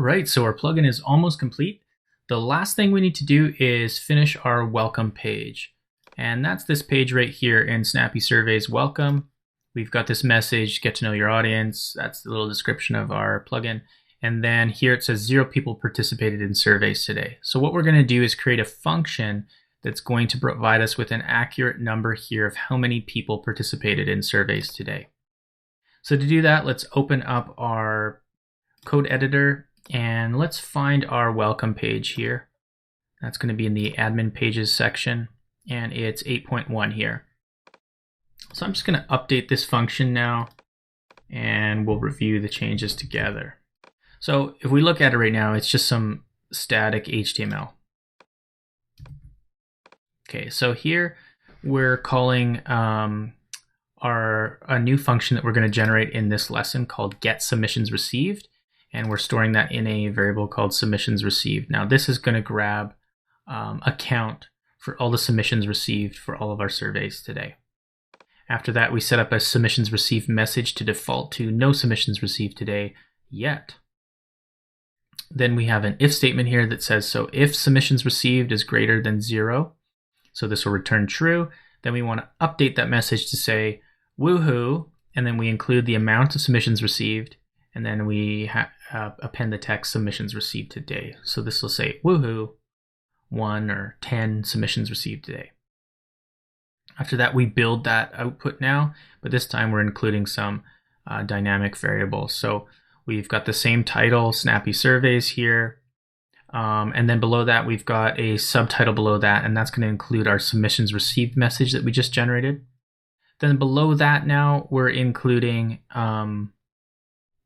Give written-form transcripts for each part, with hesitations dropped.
right, so our plugin is almost complete. The last thing we need to do is finish our welcome page. And that's this page right here in Snappy Surveys Welcome. We've got this message, get to know your audience. That's the little description of our plugin. And then here it says 0 people participated in surveys today. So what we're going to do is create a function that's going to provide us with an accurate number here of how many people participated in surveys today. So to do that, let's open up our code editor and let's find our welcome page here. That's going to be in the admin pages section, and it's 8.1 here. So I'm just going to update this function now, and we'll review the changes together. So if we look at it right now, it's just some static HTML. Okay, so here we're calling a new function that we're going to generate in this lesson called getSubmissionsReceived, and we're storing that in a variable called submissionsReceived. Now this is going to grab a count for all the submissions received for all of our surveys today. After that, we set up a submissions received message to default to no submissions received today yet. Then we have an if statement here that says, so if submissions received is greater than 0, so this will return true. Then we want to update that message to say woohoo, and then we include the amount of submissions received, and then we append the text submissions received today. So this will say woohoo, 1 or 10 submissions received today. After that, we build that output now, but this time we're including some dynamic variables. So we've got the same title, Snappy Surveys here. And then below that, we've got a subtitle below that, and that's going to include our submissions received message that we just generated. Then below that now, we're including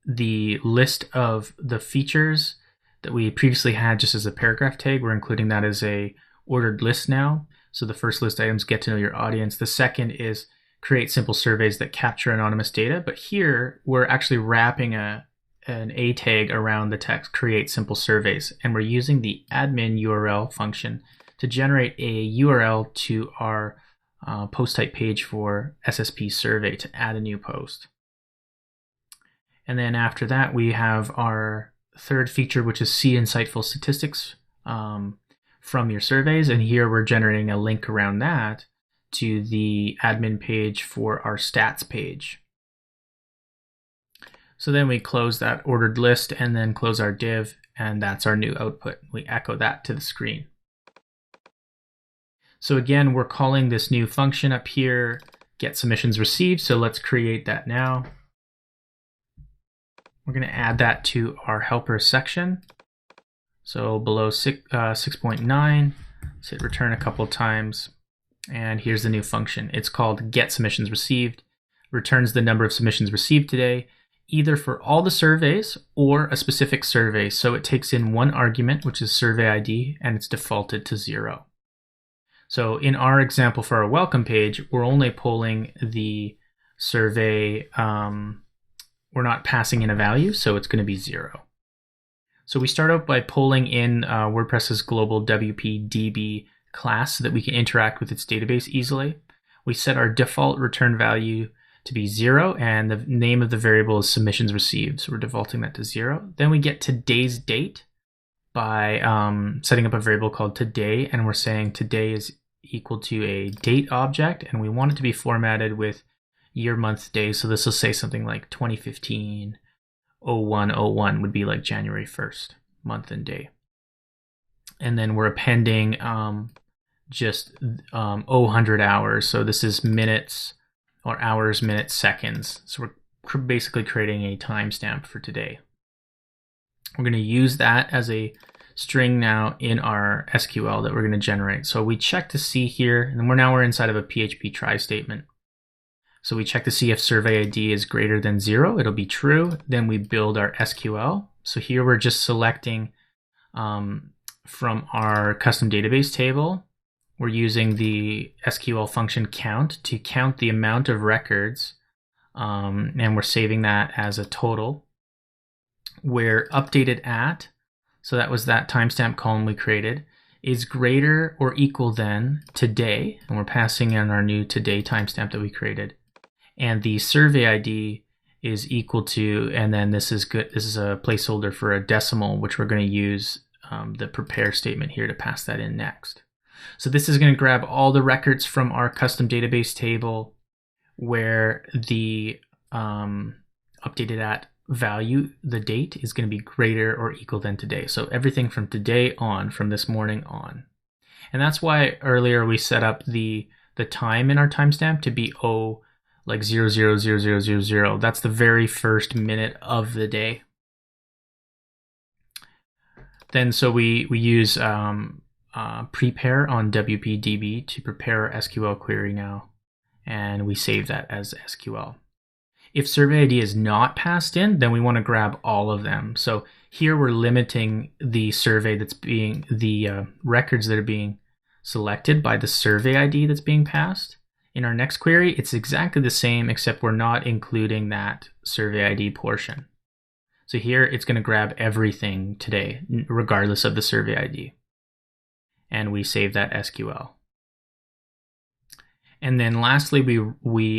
the list of the features that we previously had just as a paragraph tag. We're including that as a ordered list now. So the first list items, get to know your audience. The second is create simple surveys that capture anonymous data. But here, we're actually wrapping an A tag around the text, create simple surveys. And we're using the admin URL function to generate a URL to our post type page for SSP survey to add a new post. And then after that, we have our third feature, which is see insightful statistics from your surveys. And here we're generating a link around that to the admin page for our stats page. So then we close that ordered list and then close our div, and that's our new output. We echo that to the screen. So again, we're calling this new function up here, get submissions received. So let's create that now. We're going to add that to our helper section. So below 6.9, let's hit return a couple of times. And here's the new function. It's called get submissions received. Returns the number of submissions received today, either for all the surveys or a specific survey. So it takes in one argument, which is survey ID, and it's defaulted to 0. So in our example for our welcome page, we're only pulling the survey. We're not passing in a value, so it's going to be 0. So we start out by pulling in WordPress's global WP-DB class so that we can interact with its database easily. We set our default return value to be 0, and the name of the variable is submissions received. So we're defaulting that to 0. Then we get today's date by setting up a variable called today, and we're saying today is equal to a date object, and we want it to be formatted with year, month, day. So this will say something like 2015 0101 would be like January 1st, month and day. And then we're appending just 100 hours. So this is minutes or hours, minutes, seconds. So we're basically creating a timestamp for today. We're going to use that as a string now in our SQL that we're going to generate. So we check to see here, and we're inside of a PHP try statement. So we check to see if survey ID is greater than 0. It'll be true. Then we build our SQL. So here we're just selecting from our custom database table. We're using the SQL function count to count the amount of records, and we're saving that as a total. Where updated at, so that was that timestamp column we created, is greater or equal than today, and we're passing in our new today timestamp that we created. And the survey ID is equal to, and then this is good. This is a placeholder for a decimal, which we're going to use the prepare statement here to pass that in next. So this is going to grab all the records from our custom database table where the updated at value, the date, is going to be greater or equal than today. So everything from today on, from this morning on. And that's why earlier we set up the time in our timestamp to be like 000000. That's the very first minute of the day. Then so we use prepare on WPDB to prepare our SQL query now, and we save that as SQL. If survey ID is not passed in, then we want to grab all of them. So here we're limiting the survey that's being, the records that are being selected by the survey ID that's being passed. In our next query, it's exactly the same, except we're not including that survey ID portion. So here it's going to grab everything today, regardless of the survey ID. And we save that SQL. And then lastly, we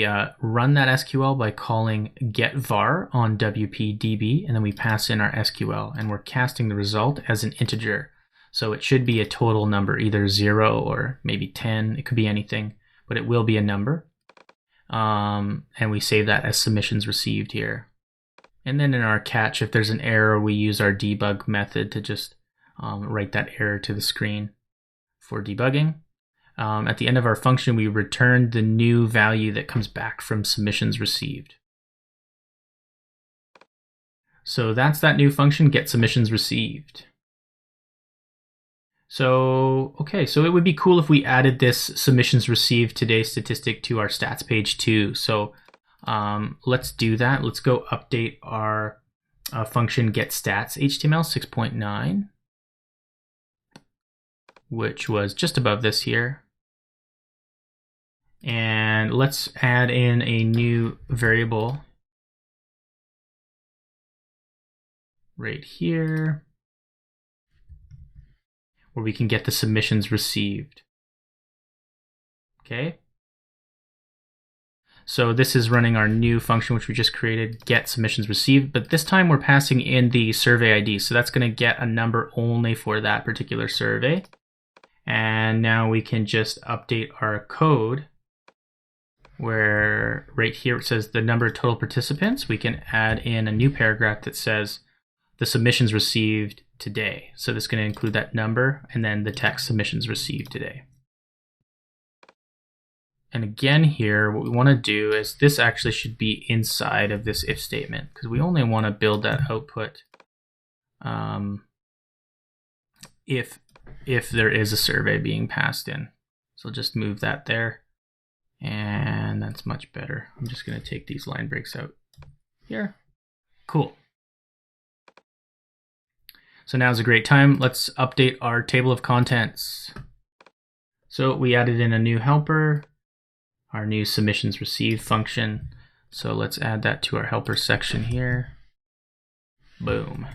run that SQL by calling getVar on WPDB, and then we pass in our SQL, and we're casting the result as an integer. So it should be a total number, either 0 or maybe 10. It could be anything, but it will be a number. And we save that as submissions received here. And then in our catch, if there's an error, we use our debug method to just write that error to the screen for debugging. At the end of our function, we return the new value that comes back from submissions received. So that's that new function, get submissions received. So, okay, so it would be cool if we added this submissions received today statistic to our stats page too. So let's do that. Let's go update our function getStats HTML 6.9, which was just above this here. And let's add in a new variable right here where we can get the submissions received. Okay. So this is running our new function, which we just created, get submissions received, but this time we're passing in the survey ID. So that's going to get a number only for that particular survey. And now we can just update our code where right here it says the number of total participants. We can add in a new paragraph that says the submissions received today. So this is going to include that number and then the text submissions received today. And again here, what we want to do is this actually should be inside of this if statement because we only want to build that output if there is a survey being passed in. So just move that there. And that's much better. I'm just going to take these line breaks out here. Cool. So now's a great time. Let's update our table of contents. So we added in a new helper, our new submissions received function. So let's add that to our helper section here. Boom.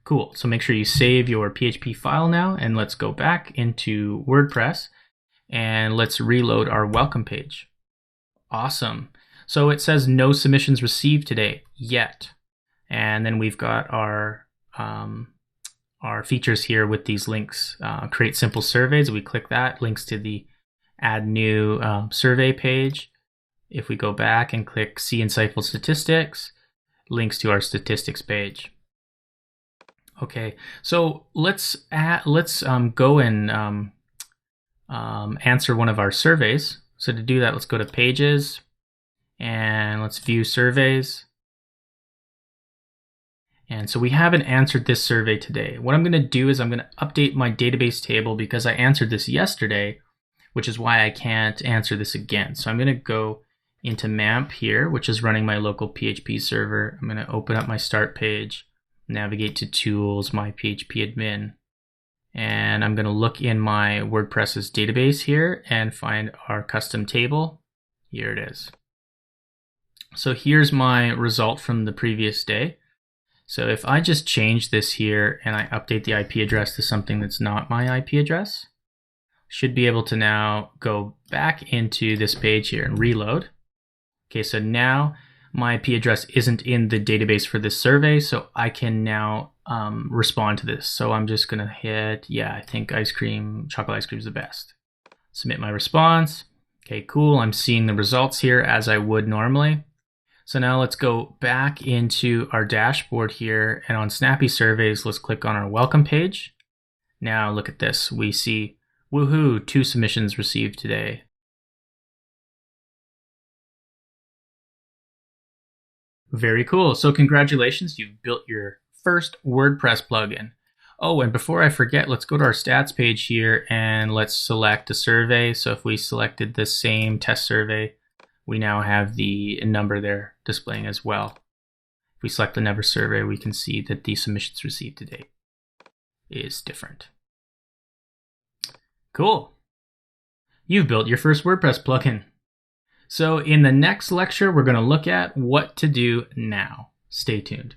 Cool. So make sure you save your PHP file now, and let's go back into WordPress. And let's reload our welcome page. Awesome. So it says no submissions received today yet. And then we've got our features here with these links. Create simple surveys. We click that, links to the add new survey page. If we go back and click see insightful statistics, links to our statistics page. Okay, so let's go and answer one of our surveys. So to do that, let's go to Pages and let's view surveys. And so we haven't answered this survey today. What I'm going to do is I'm going to update my database table because I answered this yesterday, which is why I can't answer this again. So I'm going to go into MAMP here, which is running my local PHP server. I'm going to open up my start page, navigate to Tools, my PHP admin. And I'm going to look in my WordPress's database here and find our custom table. Here it is. So here's my result from the previous day. So if I just change this here and I update the IP address to something that's not my IP address, should be able to now go back into this page here and reload. Okay, so now my IP address isn't in the database for this survey, so I can now respond to this. So I'm just gonna hit, yeah, I think chocolate ice cream is the best. Submit my response. Okay, cool. I'm seeing the results here as I would normally. So now let's go back into our dashboard here, and on Snappy Surveys, let's click on our welcome page. Now look at this. We see, woohoo, 2 submissions received today. Very cool. So congratulations, you've built your first WordPress plugin. Oh, and before I forget, let's go to our stats page here and let's select a survey. So if we selected the same test survey, we now have the number there displaying as well. If we select the Never survey, we can see that the submissions received to date is different. Cool. You've built your first WordPress plugin. So in the next lecture, we're going to look at what to do now. Stay tuned.